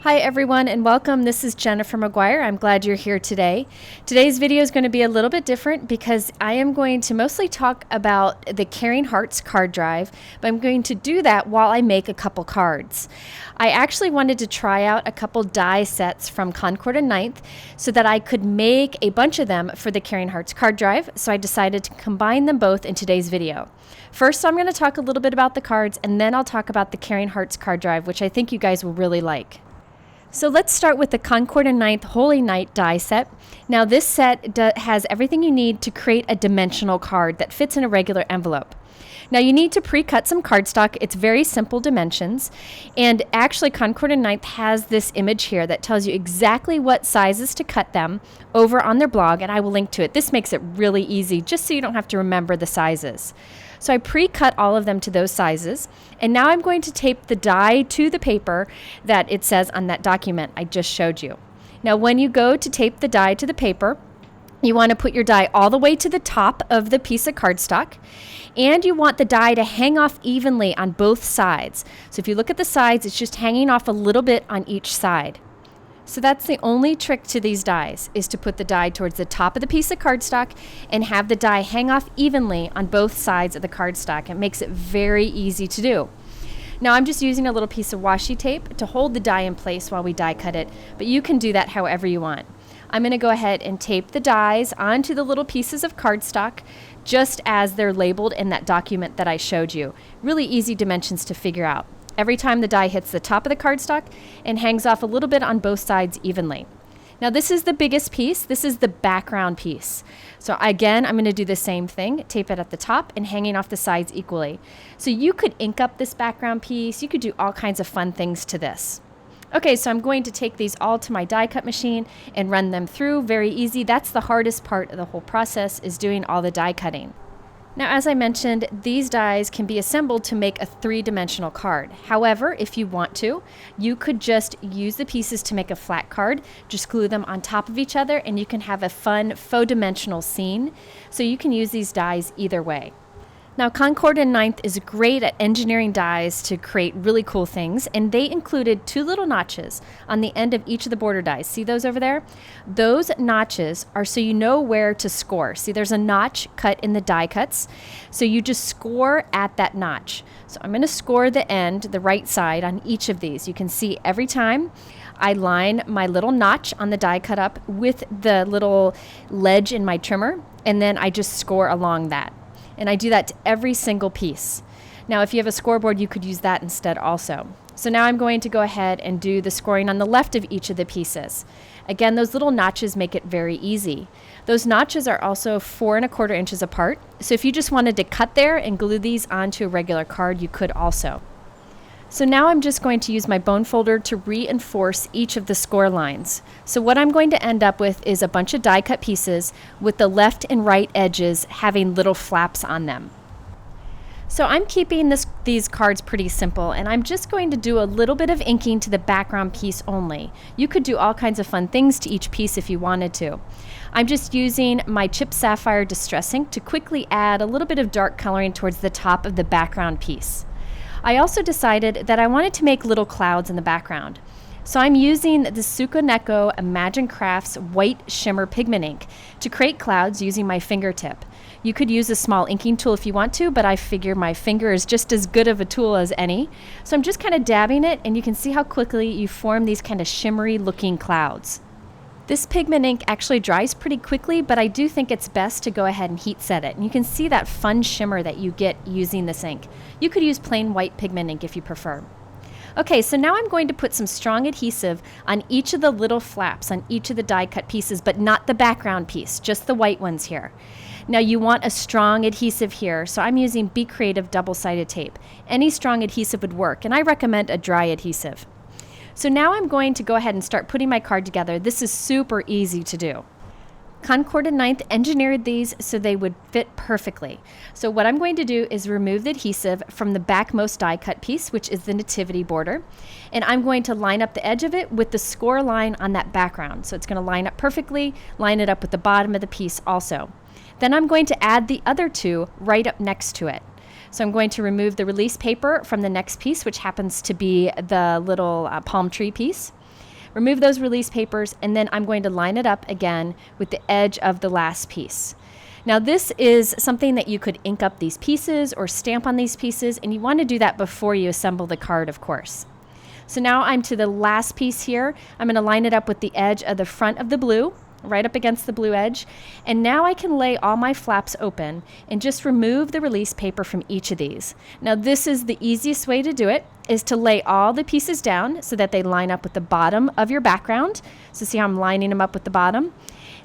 Hi everyone and welcome. This is Jennifer McGuire. I'm glad you're here today. Today's video is going to be a little bit different because I am going to mostly talk about the Caring Hearts card drive, but I'm going to do that while I make a couple cards. I actually wanted to try out a couple die sets from Concord and Ninth so that I could make a bunch of them for the Caring Hearts card drive, so I decided to combine them both in today's video. First, I'm going to talk a little bit about the cards, and then I'll talk about the Caring Hearts card drive, which I think you guys will really like. So let's start with the Concord and Ninth Holy Night die set. Now this set has everything you need to create a dimensional card that fits in a regular envelope. Now you need to pre-cut some cardstock. It's very simple dimensions, and actually Concord and Ninth has this image here that tells you exactly what sizes to cut them over on their blog, and I will link to it. This makes it really easy just so you don't have to remember the sizes. So I pre-cut all of them to those sizes, and now I'm going to tape the die to the paper that it says on that document I just showed you. Now when you go to tape the die to the paper, you want to put your die all the way to the top of the piece of cardstock, and you want the die to hang off evenly on both sides. So if you look at the sides, it's just hanging off a little bit on each side. So that's the only trick to these dies, is to put the die towards the top of the piece of cardstock and have the die hang off evenly on both sides of the cardstock. It makes it very easy to do. Now I'm just using a little piece of washi tape to hold the die in place while we die cut it, but you can do that however you want. I'm going to go ahead and tape the dies onto the little pieces of cardstock just as they're labeled in that document that I showed you. Really easy dimensions to figure out. Every time the die hits the top of the cardstock and hangs off a little bit on both sides evenly. Now this is the biggest piece. This is the background piece. So again, I'm going to do the same thing, tape it at the top and hanging off the sides equally. So you could ink up this background piece. You could do all kinds of fun things to this. Okay, so I'm going to take these all to my die cut machine and run them through. Very easy. That's the hardest part of the whole process, is doing all the die cutting. Now, as I mentioned, these dies can be assembled to make a three-dimensional card. However, if you want to, you could just use the pieces to make a flat card, just glue them on top of each other, and you can have a fun faux dimensional scene. So you can use these dies either way. Now, Concord and Ninth is great at engineering dies to create really cool things, and they included two little notches on the end of each of the border dies. See those over there? Those notches are so you know where to score. See, there's a notch cut in the die cuts, so you just score at that notch. So I'm going to score the end, the right side, on each of these. You can see every time I line my little notch on the die cut up with the little ledge in my trimmer, and then I just score along that. And I do that to every single piece. Now, if you have a scoreboard, you could use that instead also. So now I'm going to go ahead and do the scoring on the left of each of the pieces. Again, those little notches make it very easy. Those notches are also 4 1/4 inches apart. So if you just wanted to cut there and glue these onto a regular card, you could also. So now I'm just going to use my bone folder to reinforce each of the score lines. So what I'm going to end up with is a bunch of die cut pieces with the left and right edges having little flaps on them. So I'm keeping these cards pretty simple, and I'm just going to do a little bit of inking to the background piece only. You could do all kinds of fun things to each piece if you wanted to. I'm just using my Chip Sapphire Distress Ink to quickly add a little bit of dark coloring towards the top of the background piece. I also decided that I wanted to make little clouds in the background. So I'm using the Sukoneko Imagine Crafts White Shimmer Pigment Ink to create clouds using my fingertip. You could use a small inking tool if you want to, but I figure my finger is just as good of a tool as any. So I'm just kind of dabbing it, and you can see how quickly you form these kind of shimmery looking clouds. This pigment ink actually dries pretty quickly, but I do think it's best to go ahead and heat set it. And you can see that fun shimmer that you get using this ink. You could use plain white pigment ink if you prefer. Okay, so now I'm going to put some strong adhesive on each of the little flaps on each of the die cut pieces, but not the background piece, just the white ones here. Now you want a strong adhesive here, so I'm using Be Creative double-sided tape. Any strong adhesive would work, and I recommend a dry adhesive. So now I'm going to go ahead and start putting my card together. This is super easy to do. Concord and Ninth engineered these so they would fit perfectly. So what I'm going to do is remove the adhesive from the backmost die cut piece, which is the nativity border, and I'm going to line up the edge of it with the score line on that background. So it's going to line up perfectly, line it up with the bottom of the piece also. Then I'm going to add the other two right up next to it. So I'm going to remove the release paper from the next piece, which happens to be the little palm tree piece. remove those release papers, and then I'm going to line it up again with the edge of the last piece. Now this is something that you could ink up these pieces or stamp on these pieces, and you want to do that before you assemble the card, of course. So now I'm to the last piece here. I'm going to line it up with the edge of the front of the blue, right up against the blue edge. And now I can lay all my flaps open and just remove the release paper from each of these. Now this is the easiest way to do it, is to lay all the pieces down so that they line up with the bottom of your background. So see how I'm lining them up with the bottom?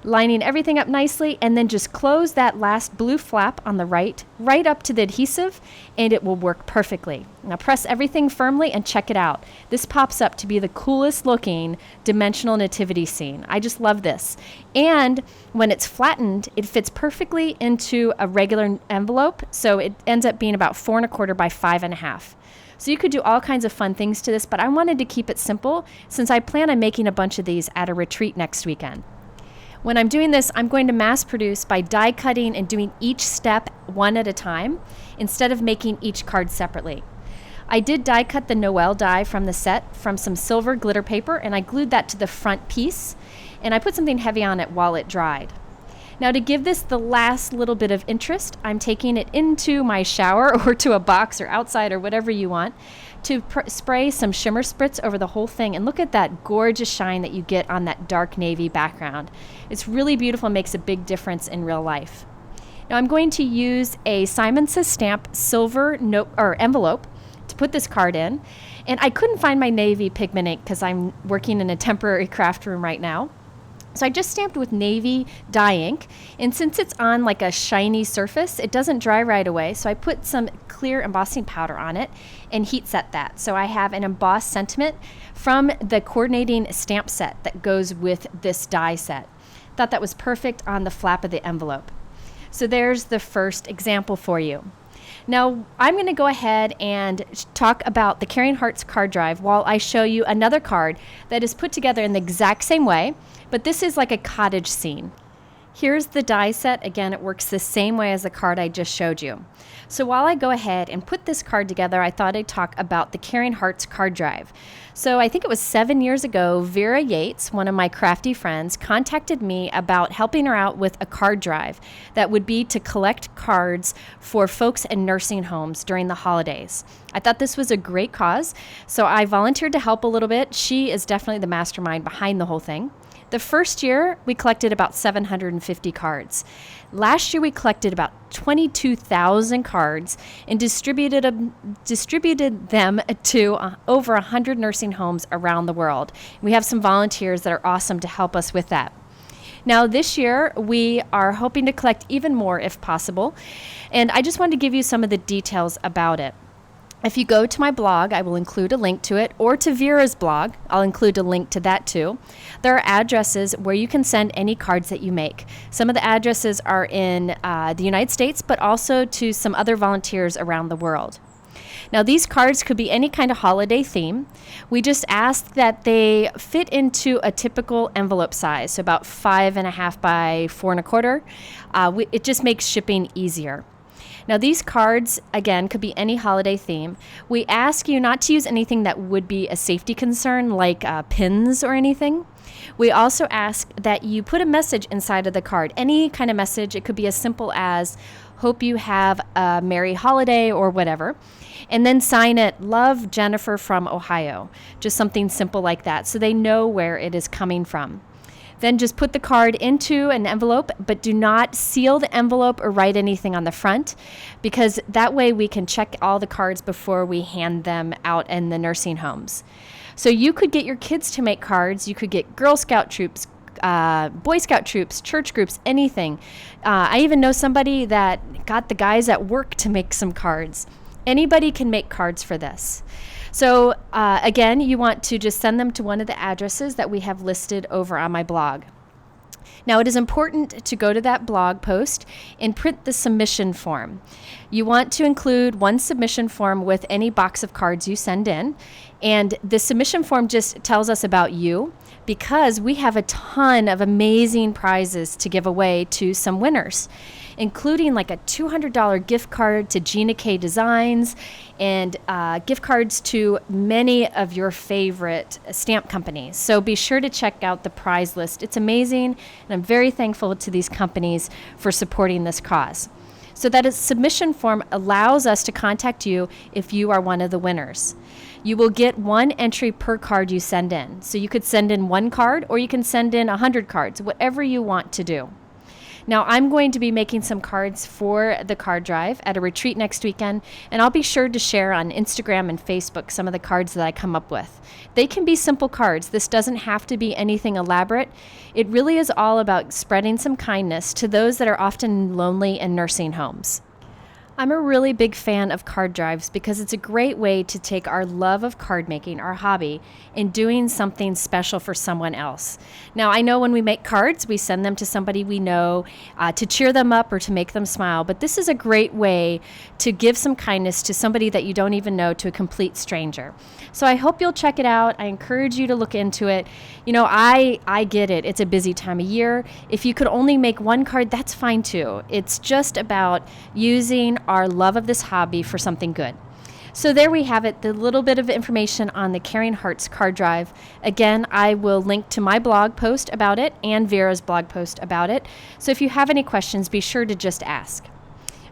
Lining everything up nicely, and then just close that last blue flap on the right up to the adhesive, and it will work perfectly. Now press everything firmly and check it out. This pops up to be the coolest looking dimensional nativity scene. I just love this. And when it's flattened, it fits perfectly into a regular envelope, so it ends up being about 4 1/4 by 5 1/2. So you could do all kinds of fun things to this, but I wanted to keep it simple since I plan on making a bunch of these at a retreat next weekend. When I'm doing this, I'm going to mass produce by die cutting and doing each step one at a time instead of making each card separately. I did die cut the Noel die from the set from some silver glitter paper, and I glued that to the front piece, and I put something heavy on it while it dried. Now to give this the last little bit of interest, I'm taking it into my shower or to a box or outside or whatever you want to spray some shimmer spritz over the whole thing, and look at that gorgeous shine that you get on that dark navy background. It's really beautiful and makes a big difference in real life. Now I'm going to use a Simon Says Stamp silver envelope to put this card in, and I couldn't find my navy pigment ink because I'm working in a temporary craft room right now. So I just stamped with navy dye ink, and since it's on like a shiny surface, it doesn't dry right away, so I put some clear embossing powder on it and heat set that. So I have an embossed sentiment from the coordinating stamp set that goes with this die set. Thought that was perfect on the flap of the envelope. So there's the first example for you. Now I'm going to go ahead and talk about the Caring Hearts card drive while I show you another card that is put together in the exact same way, but this is like a cottage scene. Here's the die set. Again, it works the same way as the card I just showed you. So while I go ahead and put this card together, I thought I'd talk about the Caring Hearts card drive. So I think it was 7 years ago, Vera Yates, one of my crafty friends, contacted me about helping her out with a card drive that would be to collect cards for folks in nursing homes during the holidays. I thought this was a great cause, so I volunteered to help a little bit. She is definitely the mastermind behind the whole thing. The first year, we collected about 750 cards. Last year, we collected about 22,000 cards and distributed them to over 100 nursing homes around the world. We have some volunteers that are awesome to help us with that. Now, this year, we are hoping to collect even more if possible, and I just wanted to give you some of the details about it. If you go to my blog, I will include a link to it, or to Vera's blog, I'll include a link to that too. There are addresses where you can send any cards that you make. Some of the addresses are in the United States, but also to some other volunteers around the world. Now, these cards could be any kind of holiday theme. We just ask that they fit into a typical envelope size, so about 5 1/2 by 4 1/4. It just makes shipping easier. Now, these cards, again, could be any holiday theme. We ask you not to use anything that would be a safety concern, like pins or anything. We also ask that you put a message inside of the card, any kind of message. It could be as simple as, hope you have a merry holiday or whatever. And then sign it, love, Jennifer from Ohio. Just something simple like that, so they know where it is coming from. Then just put the card into an envelope, but do not seal the envelope or write anything on the front, because that way we can check all the cards before we hand them out in the nursing homes. So you could get your kids to make cards. You could get Girl Scout troops, Boy Scout troops, church groups, anything. I even know somebody that got the guys at work to make some cards. Anybody can make cards for this. So again, you want to just send them to one of the addresses that we have listed over on my blog. Now, it is important to go to that blog post and print the submission form. You want to include one submission form with any box of cards you send in. And the submission form just tells us about you, because we have a ton of amazing prizes to give away to some winners. including like a $200 gift card to Gina K Designs and gift cards to many of your favorite stamp companies. So be sure to check out the prize list. It's amazing, and I'm very thankful to these companies for supporting this cause. So that a submission form allows us to contact you if you are one of the winners. You will get one entry per card you send in. So you could send in one card, or you can send in 100 cards, whatever you want to do. Now, I'm going to be making some cards for the card drive at a retreat next weekend, and I'll be sure to share on Instagram and Facebook some of the cards that I come up with. They can be simple cards. This doesn't have to be anything elaborate. It really is all about spreading some kindness to those that are often lonely in nursing homes. I'm a really big fan of card drives because it's a great way to take our love of card making, our hobby, and doing something special for someone else. Now, I know when we make cards, we send them to somebody we know to cheer them up or to make them smile, but this is a great way to give some kindness to somebody that you don't even know, to a complete stranger. So I hope you'll check it out. I encourage you to look into it. You know, I get it. It's a busy time of year. If you could only make one card, that's fine too. It's just about using our love of this hobby for something good. So there we have it, the little bit of information on the Caring Hearts card drive. Again, I will link to my blog post about it and Vera's blog post about it. So if you have any questions, be sure to just ask.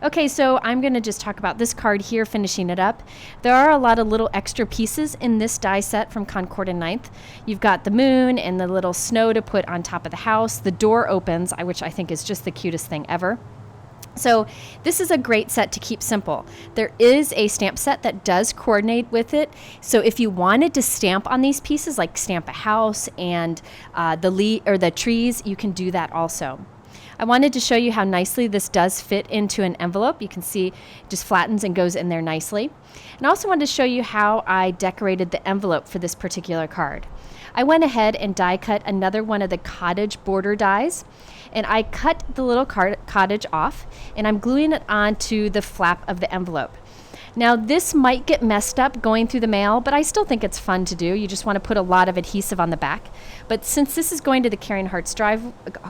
Okay, so I'm going to just talk about this card here, finishing it up. There are a lot of little extra pieces in this die set from Concord and Ninth. You've got the moon and the little snow to put on top of the house. The door opens, which I think is just the cutest thing ever. So this is a great set to keep simple. There is a stamp set that does coordinate with it. So if you wanted to stamp on these pieces, like stamp a house and the trees, you can do that also. I wanted to show you how nicely this does fit into an envelope. You can see it just flattens and goes in there nicely. And I also wanted to show you how I decorated the envelope for this particular card. I went ahead and die cut another one of the cottage border dies, and I cut the little cottage off, and I'm gluing it onto the flap of the envelope. Now, this might get messed up going through the mail, but I still think it's fun to do. You just want to put a lot of adhesive on the back. But since this is going to the Caring Hearts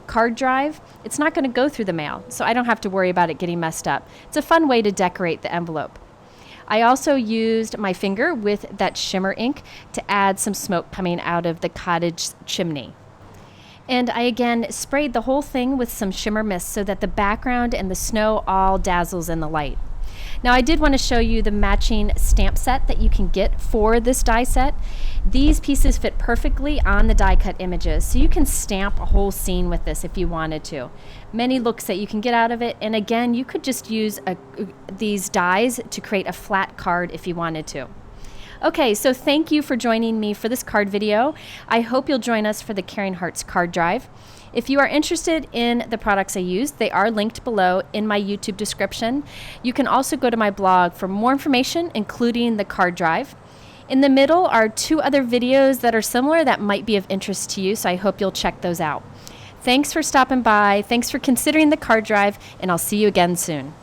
card drive, it's not going to go through the mail, so I don't have to worry about it getting messed up. It's a fun way to decorate the envelope. I also used my finger with that shimmer ink to add some smoke coming out of the cottage chimney. And I again sprayed the whole thing with some shimmer mist so that the background and the snow all dazzles in the light. Now, I did want to show you the matching stamp set that you can get for this die set. These pieces fit perfectly on the die cut images, so you can stamp a whole scene with this if you wanted to. Many looks that you can get out of it, and again, you could just use these dies to create a flat card if you wanted to. Okay, so thank you for joining me for this card video. I hope you'll join us for the Caring Hearts card drive. If you are interested in the products I use, they are linked below in my YouTube description. You can also go to my blog for more information, including the card drive. In the middle are 2 other videos that are similar that might be of interest to you, so I hope you'll check those out. Thanks for stopping by. Thanks for considering the card drive, and I'll see you again soon.